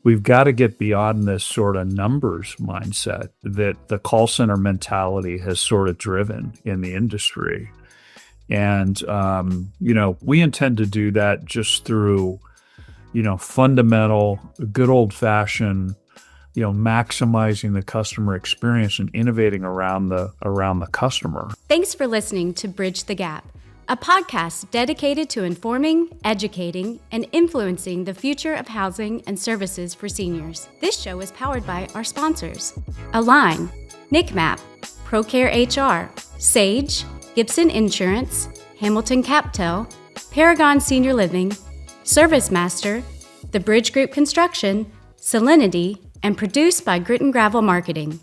we've got to get beyond this sort of numbers mindset that the call center mentality has sort of driven in the industry. And, we intend to do that just through, fundamental, good old fashioned, maximizing the customer experience and innovating around the customer. Thanks for listening to Bridge the Gap, a podcast dedicated to informing, educating, and influencing the future of housing and services for seniors. This show is powered by our sponsors: Align, NICMAP, ProCare HR, Sage, Gibson Insurance, Hamilton Captel, Paragon Senior Living, ServiceMaster, The Bridge Group Construction, Salinity, and produced by Grit and Gravel Marketing.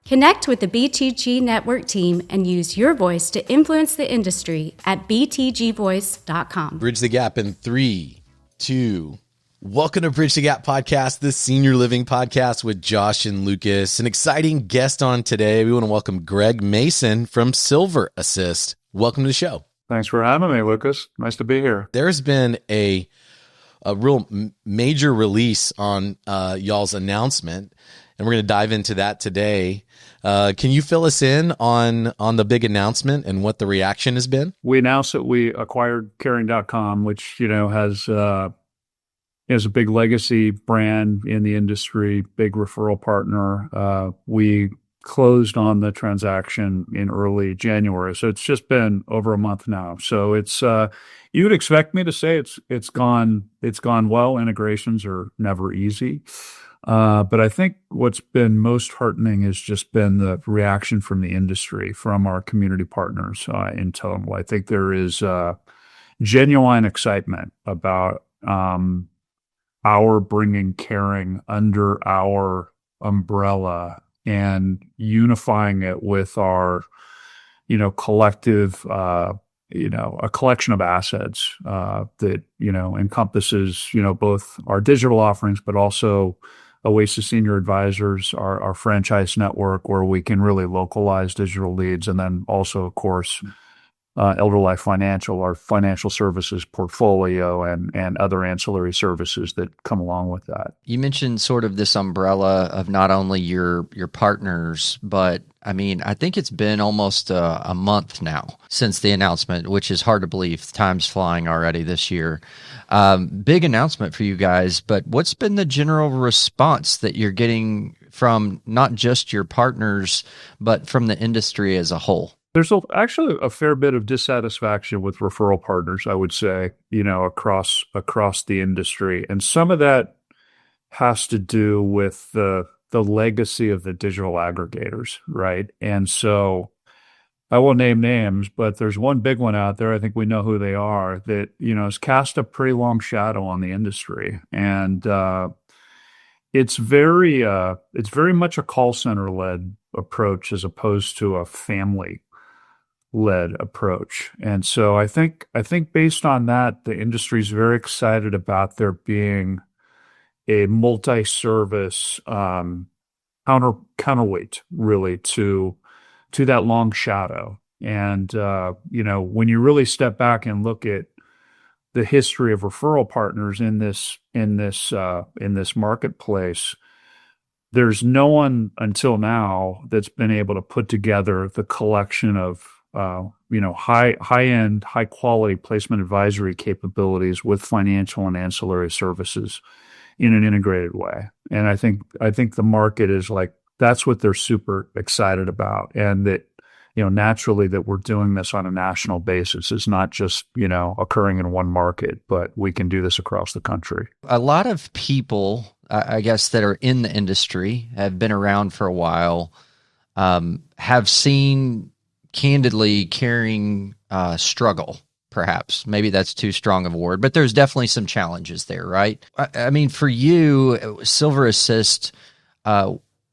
Connect with the BTG Network team and use your voice to influence the industry at btgvoice.com. Bridge the Gap in 3, 2. Welcome to Bridge the Gap podcast, the senior living podcast with Josh and Lucas. An exciting guest on today. We want to welcome Greg Mason from SilverAssist. Welcome to the show. Thanks for having me, Lucas. Nice to be here. There's been a real major release on y'all's announcement, and we're going to dive into that today. Can you fill us in on the big announcement and what the reaction has been? We announced that we acquired Caring.com, which has a big legacy brand in the industry, big referral partner. We closed on the transaction in early January, so it's just been over a month now. So it's you would expect me to say it's gone well. Integrations are never easy. But I think what's been most heartening has just been the reaction from the industry, from our community partners in total. I think there is genuine excitement about our bringing caring under our umbrella and unifying it with our, collective, a collection of assets that, encompasses, both our digital offerings, but also Oasis Senior Advisors, our franchise network, where we can really localize digital leads. And then also, of course, Elder Life Financial, our financial services portfolio, and other ancillary services that come along with that. You mentioned sort of this umbrella of not only your partners, but I think it's been almost a month now since the announcement, which is hard to believe. Time's flying already this year. Big announcement for you guys, but what's been the general response that you're getting from not just your partners, but from the industry as a whole? There's actually a fair bit of dissatisfaction with referral partners, I would say, across the industry. And some of that has to do with the legacy of the digital aggregators, right? And so I won't name names, but there's one big one out there, I think we know who they are, that, has cast a pretty long shadow on the industry. And it's very much a call center-led approach as opposed to a family-led approach. And so I think based on that, the industry is very excited about there being a multi-service counterweight, really, to that long shadow. And when you really step back and look at the history of referral partners in this marketplace, there's no one until now that's been able to put together the collection of high-end, high-quality placement advisory capabilities with financial and ancillary services in an integrated way. And I think the market is like, that's what they're super excited about. And that, naturally that we're doing this on a national basis is not just, occurring in one market, but we can do this across the country. A lot of people, I guess, that are in the industry, have been around for a while, have seen candidly Caring struggle. Perhaps maybe that's too strong of a word, but there's definitely some challenges there, right? For you, SilverAssist,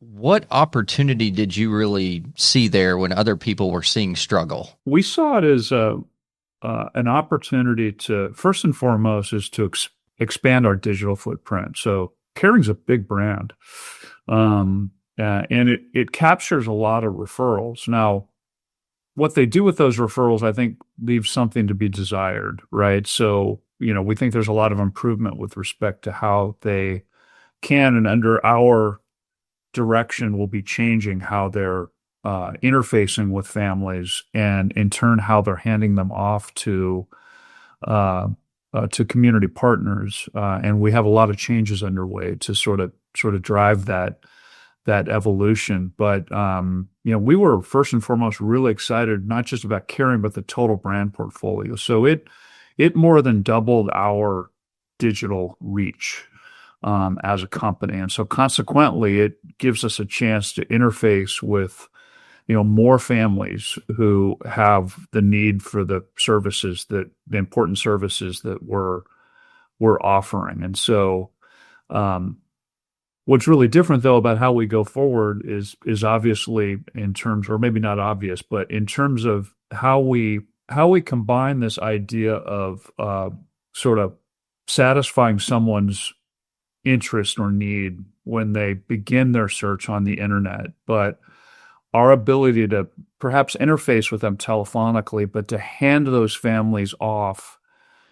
what opportunity did you really see there when other people were seeing struggle? We saw it as an opportunity to, first and foremost, is to expand our digital footprint. So Caring's a big brand, and it captures a lot of referrals. Now, what they do with those referrals, I think, leaves something to be desired, right? So, we think there's a lot of improvement with respect to how they can and under our direction will be changing how they're interfacing with families, and in turn how they're handing them off to community partners. And we have a lot of changes underway to sort of drive that evolution. But we were first and foremost really excited not just about Caring, but the total brand portfolio. So it more than doubled our digital reach as a company, and so consequently, it gives us a chance to interface with more families who have the need for the important services that we're offering. And so, what's really different though about how we go forward is obviously in terms, or maybe not obvious, but in terms of how we combine this idea of sort of satisfying someone's interest or need when they begin their search on the internet, but our ability to perhaps interface with them telephonically, but to hand those families off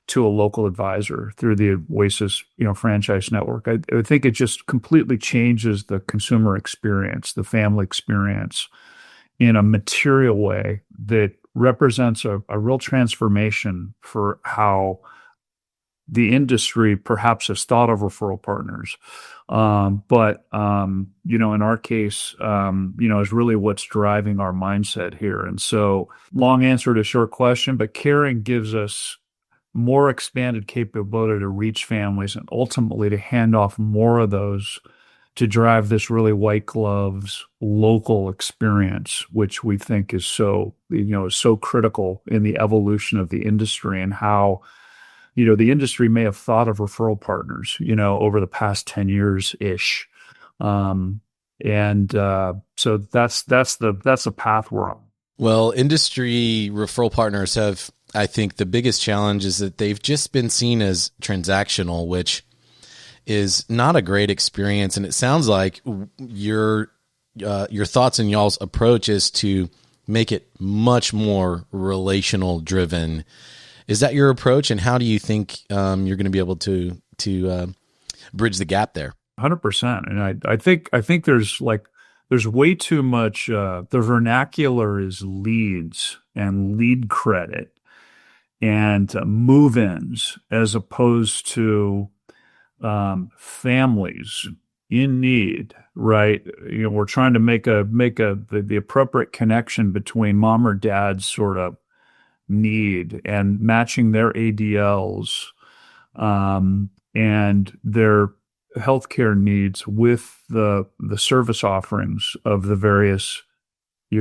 to a local advisor through the Oasis, franchise network. I think it just completely changes the consumer experience, the family experience, in a material way that represents a real transformation for how the industry perhaps has thought of referral partners. But in our case, is really what's driving our mindset here. And so, long answer to short question, but Caring gives us more expanded capability to reach families and ultimately to hand off more of those to drive this really white gloves local experience, which we think is so critical in the evolution of the industry, and how the industry may have thought of referral partners, over the past 10 years ish. So that's the path we're on. Well, industry referral partners have, I think, the biggest challenge is that they've just been seen as transactional, which is not a great experience. And it sounds like your thoughts and y'all's approach is to make it much more relational driven. Is that your approach? And how do you think you're going to be able to bridge the gap there? 100%. And I think there's way too much. The vernacular is leads and lead credit and move-ins, as opposed to families in need. Right? We're trying to make the appropriate connection between mom or dad's sort of need and matching their ADLs and their healthcare needs with the service offerings of the various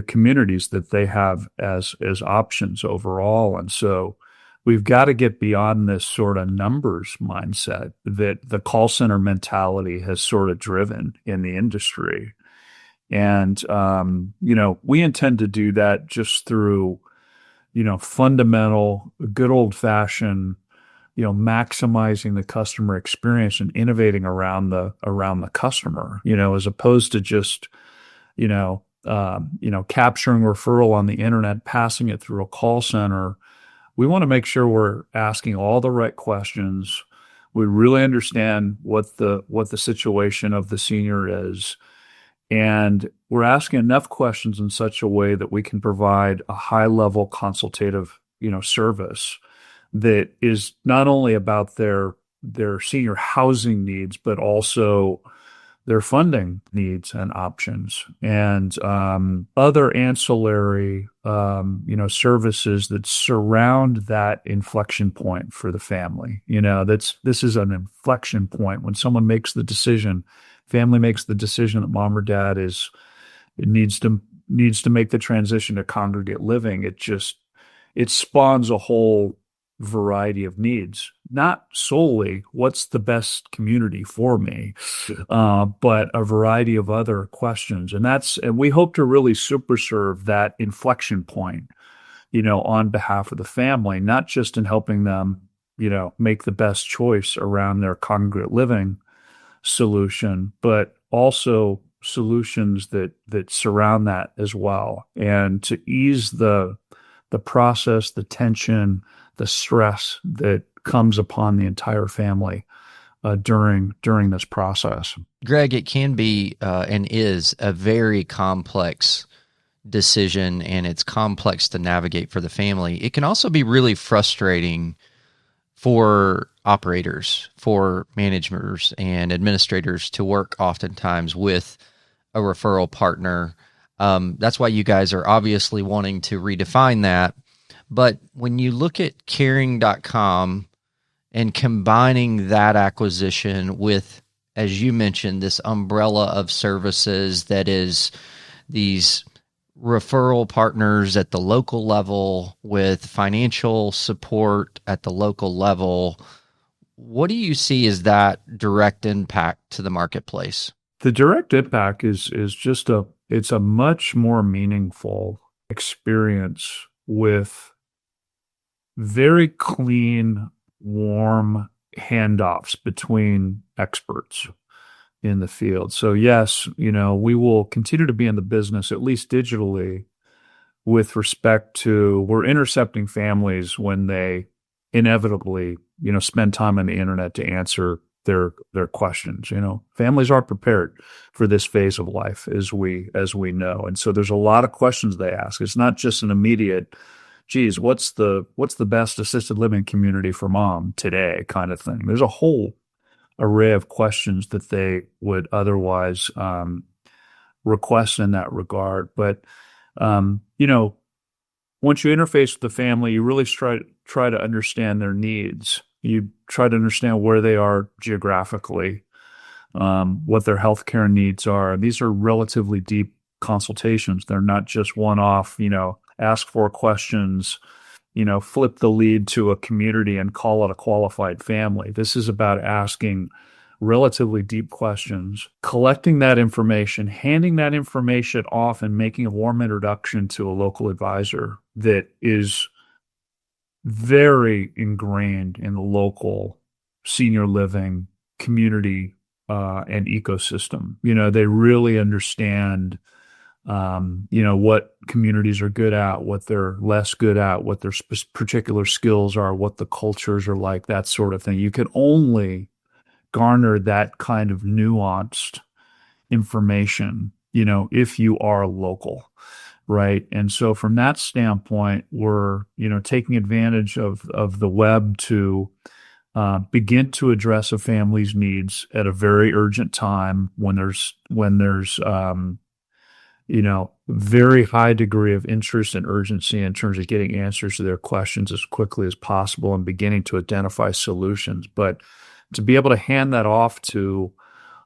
communities that they have as options overall. And so we've got to get beyond this sort of numbers mindset that the call center mentality has sort of driven in the industry. And we intend to do that just through fundamental, good old-fashioned, maximizing the customer experience and innovating around the customer, as opposed to just, capturing referral on the internet, passing it through a call center. We want to make sure we're asking all the right questions. We really understand what the situation of the senior is. And we're asking enough questions in such a way that we can provide a high-level consultative, service that is not only about their senior housing needs, but also their funding needs and options, and other ancillary, services that surround that inflection point for the family. This is an inflection point when someone makes the decision. Family makes the decision that mom or dad needs to make the transition to congregate living. It spawns a whole variety of needs, not solely what's the best community for me, but a variety of other questions. And we hope to really super serve that inflection point, on behalf of the family, not just in helping them, make the best choice around their congregate living solution, but also solutions that surround that as well, and to ease the process, the tension, the stress that comes upon the entire family during this process. Greg, it can be and is a very complex decision, and it's complex to navigate for the family. It can also be really frustrating for operators, for managers and administrators to work oftentimes with a referral partner. That's why you guys are obviously wanting to redefine that. But when you look at caring.com and combining that acquisition with, as you mentioned, this umbrella of services that is these referral partners at the local level with financial support at the local level, what do you see as that direct impact to the marketplace? The direct impact is just it's a much more meaningful experience with very clean, warm handoffs between experts in the field. So yes, we will continue to be in the business, at least digitally, with respect to we're intercepting families when they inevitably, spend time on the internet to answer their questions. Families aren't prepared for this phase of life as we know. And so there's a lot of questions they ask. It's not just an immediate, geez, what's the best assisted living community for mom today kind of thing. There's a whole array of questions that they would otherwise request in that regard. But, once you interface with the family, you really try to understand their needs. You try to understand where they are geographically, what their healthcare needs are. These are relatively deep consultations. They're not just one-off, ask four questions, flip the lead to a community and call it a qualified family. This is about asking relatively deep questions, collecting that information, handing that information off, and making a warm introduction to a local advisor that is very ingrained in the local senior living community and ecosystem. They really understand what communities are good at, what they're less good at, what their particular skills are, what the cultures are like, that sort of thing. You can only garner that kind of nuanced information, if you are local, right? And so from that standpoint, we're, taking advantage of the web to begin to address a family's needs at a very urgent time when there's very high degree of interest and urgency in terms of getting answers to their questions as quickly as possible and beginning to identify solutions. But to be able to hand that off to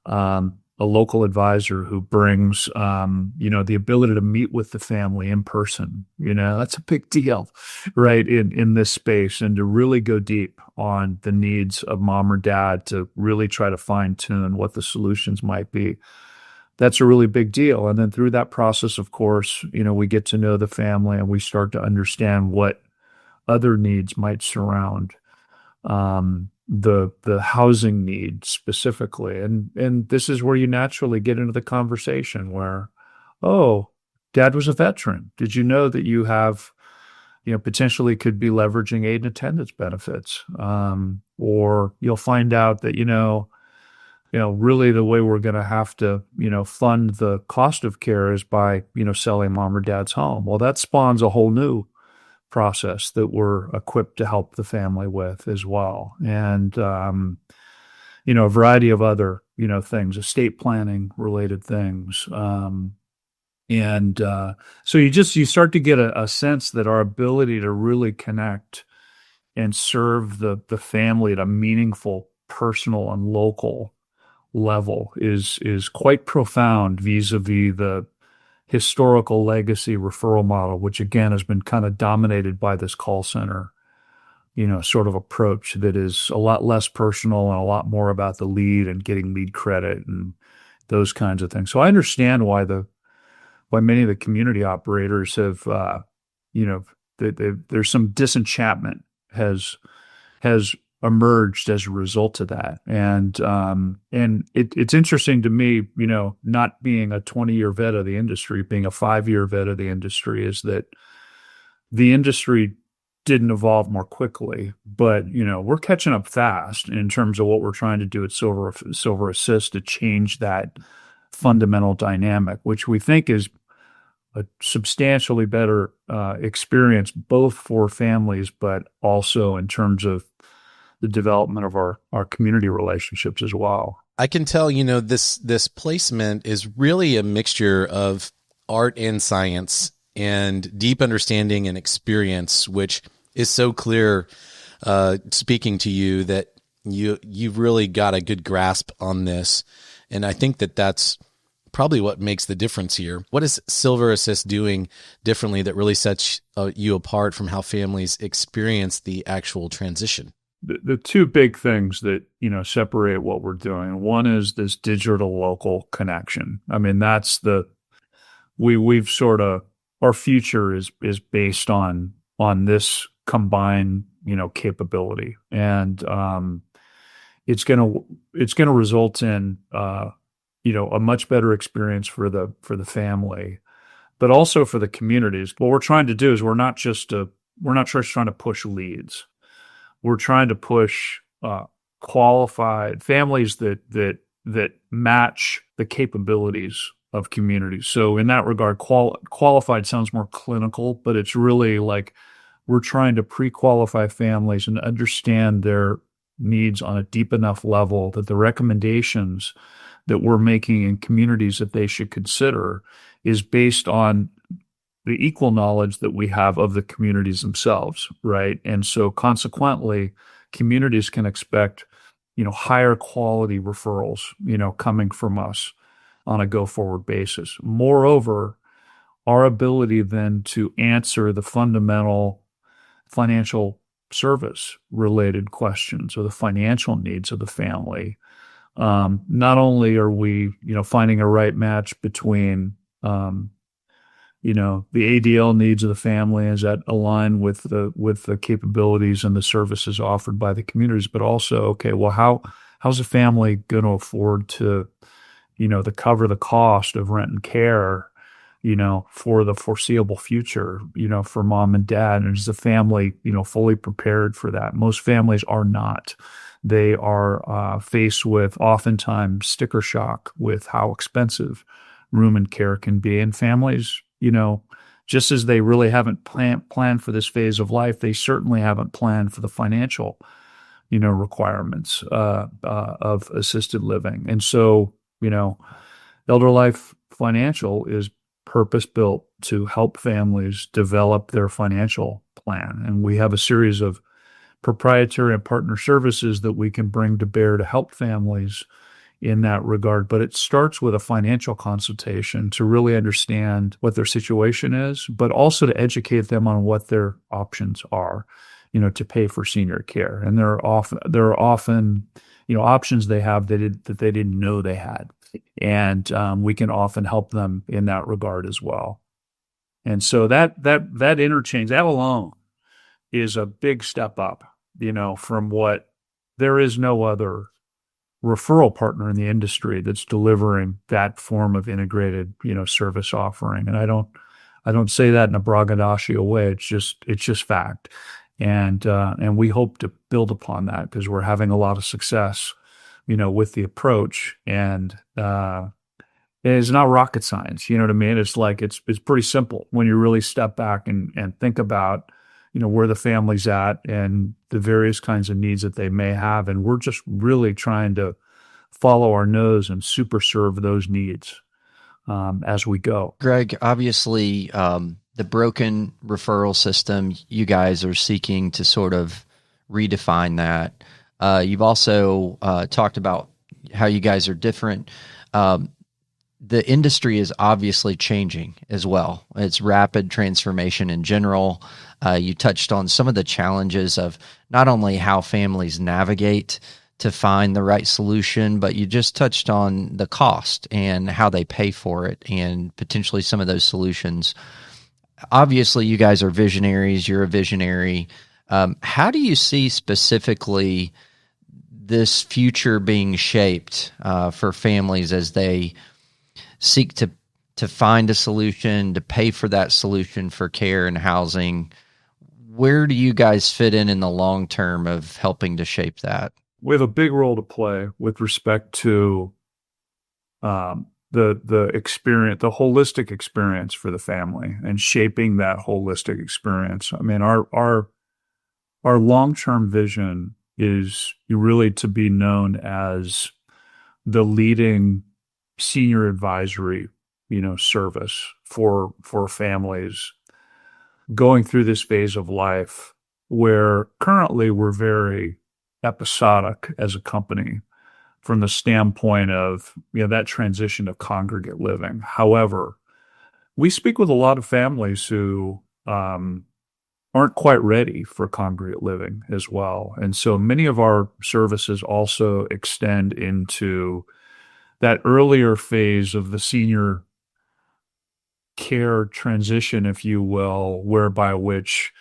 a local advisor who brings, the ability to meet with the family in person, that's a big deal, right, in this space, and to really go deep on the needs of mom or dad to really try to fine tune what the solutions might be. That's a really big deal. And then through that process, of course, we get to know the family and we start to understand what other needs might surround the housing need specifically. And this is where you naturally get into the conversation where, oh, dad was a veteran. Did you know that you have, potentially could be leveraging aid and attendance benefits? Or you'll find out that, really the way we're going to have to, fund the cost of care is by, selling mom or dad's home. Well, that spawns a whole new process that we're equipped to help the family with as well. And, a variety of other, things, estate planning related things. So you start to get a sense that our ability to really connect and serve the family at a meaningful, personal, and local level is quite profound vis-a-vis the historical legacy referral model, which again has been kind of dominated by this call center, sort of approach that is a lot less personal and a lot more about the lead and getting lead credit and those kinds of things. So I understand why many of the community operators have, there's some disenchantment has emerged as a result of that. And it's interesting to me, not being a 20-year vet of the industry, being a 5-year vet of the industry, is that the industry didn't evolve more quickly, but we're catching up fast in terms of what we're trying to do at Silver Assist to change that fundamental dynamic, which we think is a substantially better experience both for families, but also in terms of the development of our community relationships as well. I can tell, this placement is really a mixture of art and science and deep understanding and experience, which is so clear speaking to you that you've really got a good grasp on this. And I think that that's probably what makes the difference here. What is SilverAssist doing differently that really sets you apart from how families experience the actual transition? The two big things that separate what we're doing. One is this digital local connection. I mean, that's we've sort of, our future is based on this combined capability, and it's gonna result in a much better experience for the family, but also for the communities. What we're trying to do is we're not just trying to push leads. We're trying to push qualified families that match the capabilities of communities. So in that regard, qualified sounds more clinical, but it's really like we're trying to pre-qualify families and understand their needs on a deep enough level that the recommendations that we're making in communities that they should consider is based on the equal knowledge that we have of the communities themselves, right? And so consequently, communities can expect, higher quality referrals, coming from us on a go-forward basis. Moreover, our ability then to answer the fundamental financial service related questions or the financial needs of the family. Not only are we, finding a right match between, the ADL needs of the family, is that align with the capabilities and the services offered by the communities, but also, okay, well, how's a family going to afford to, to cover the cost of rent and care, for the foreseeable future, for mom and dad, and is the family, fully prepared for that? Most families are not. They are faced with oftentimes sticker shock with how expensive room and care can be, and families, just as they really haven't planned for this phase of life, they certainly haven't planned for the financial, requirements of assisted living. And so, Elder Life Financial is purpose-built to help families develop their financial plan. And we have a series of proprietary and partner services that we can bring to bear to help families in that regard. But it starts with a financial consultation to really understand what their situation is, but also to educate them on what their options are, to pay for senior care. And there are often options they have that they didn't know they had. And we can often help them in that regard as well. And so that interchange, that alone is a big step up, from what there is no other referral partner in the industry that's delivering that form of integrated, service offering. And I don't say that in a braggadocio way. It's just fact. And we hope to build upon that because we're having a lot of success, with the approach. And it's not rocket science. You know what I mean? It's like, it's pretty simple when you really step back and think about, where the family's at and the various kinds of needs that they may have. And we're just really trying to follow our nose and super serve those needs as we go. Greg, obviously, the broken referral system, you guys are seeking to sort of redefine that. You've also talked about how you guys are different. The industry is obviously changing as well. It's rapid transformation in general. You touched on some of the challenges of not only how families navigate to find the right solution, but you just touched on the cost and how they pay for it and potentially some of those solutions. Obviously, you guys are visionaries. You're a visionary. How do you see specifically this future being shaped for families as they seek to find a solution, to pay for that solution for care and housing? where do you guys fit in the long term of helping to shape that? We have a big role to play with respect to the experience, the holistic experience for the family, and shaping that holistic experience. I mean, our long-term vision is really to be known as the leading senior advisory, service for families going through this phase of life, where currently we're very episodic as a company from the standpoint of that transition to congregate living. However, we speak with a lot of families who aren't quite ready for congregate living as well. And so many of our services also extend into that earlier phase of the senior care transition, if you will, whereby which,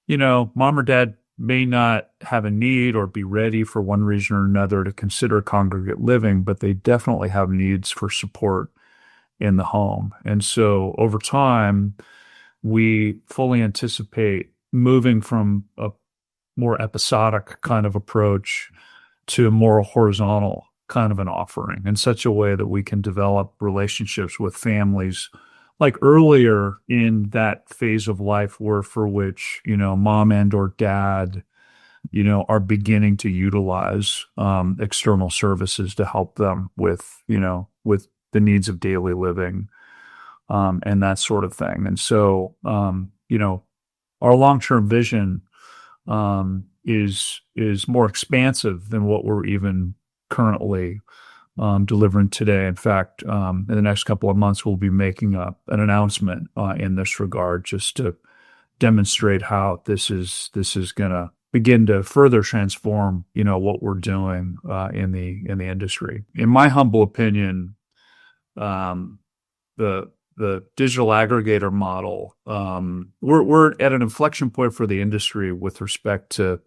mom or dad may not have a need or be ready for one reason or another to consider congregate living, but they definitely have needs for support in the home. And so over time, we fully anticipate moving from a more episodic kind of approach to a more horizontal kind of an offering in such a way that we can develop relationships with families like earlier in that phase of life where for which, mom and or dad, are beginning to utilize external services to help them with the needs of daily living and that sort of thing. And so, our long-term vision is more expansive than what we're even currently delivering today. In fact, in the next couple of months, we'll be making an announcement in this regard, just to demonstrate how this is going to begin to further transform, what we're doing in the industry. In my humble opinion, the digital aggregator model, we're at an inflection point for the industry with respect to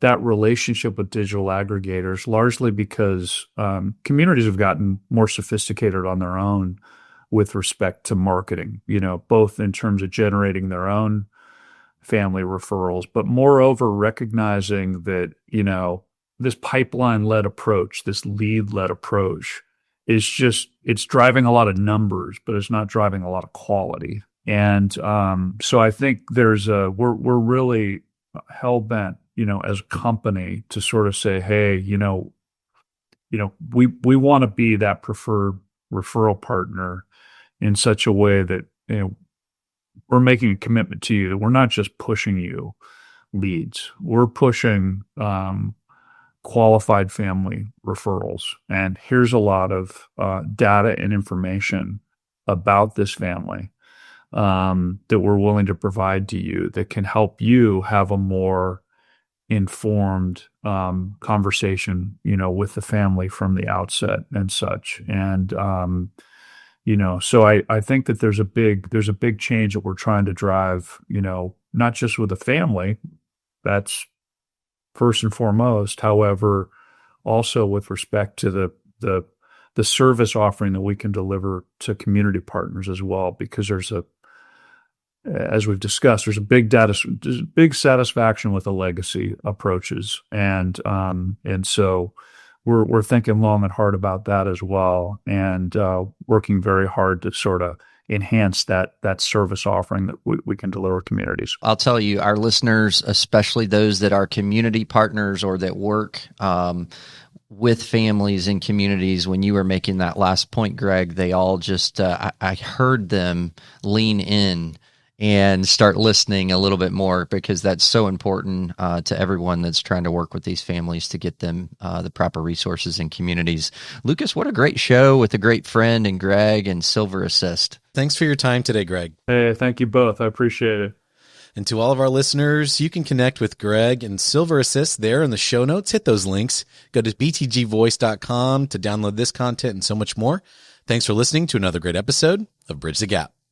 that relationship with digital aggregators, largely because communities have gotten more sophisticated on their own with respect to marketing, both in terms of generating their own family referrals, but moreover, recognizing that, this pipeline-led approach, this lead-led approach it's driving a lot of numbers, but it's not driving a lot of quality. And so I think we're really hell-bent, as a company to sort of say, hey, we want to be that preferred referral partner in such a way that, we're making a commitment to you that we're not just pushing you leads. We're pushing qualified family referrals. And here's a lot of data and information about this family that we're willing to provide to you that can help you have a more informed conversation, with the family from the outset and such. And, so I think that there's a big change that we're trying to drive, not just with the family, that's first and foremost, however, also with respect to the service offering that we can deliver to community partners as well, because as we've discussed, there's a big satisfaction with the legacy approaches, and so we're thinking long and hard about that as well, and working very hard to sort of enhance that service offering that we can deliver to communities. I'll tell you, our listeners, especially those that are community partners or that work with families and communities, when you were making that last point, Greg, they all just, I heard them lean in and start listening a little bit more, because that's so important to everyone that's trying to work with these families to get them the proper resources and communities. Lucas, what a great show with a great friend and Greg and SilverAssist. Thanks for your time today, Greg. Hey, thank you both. I appreciate it. And to all of our listeners, you can connect with Greg and SilverAssist there in the show notes. Hit those links. Go to btgvoice.com to download this content and so much more. Thanks for listening to another great episode of Bridge the Gap.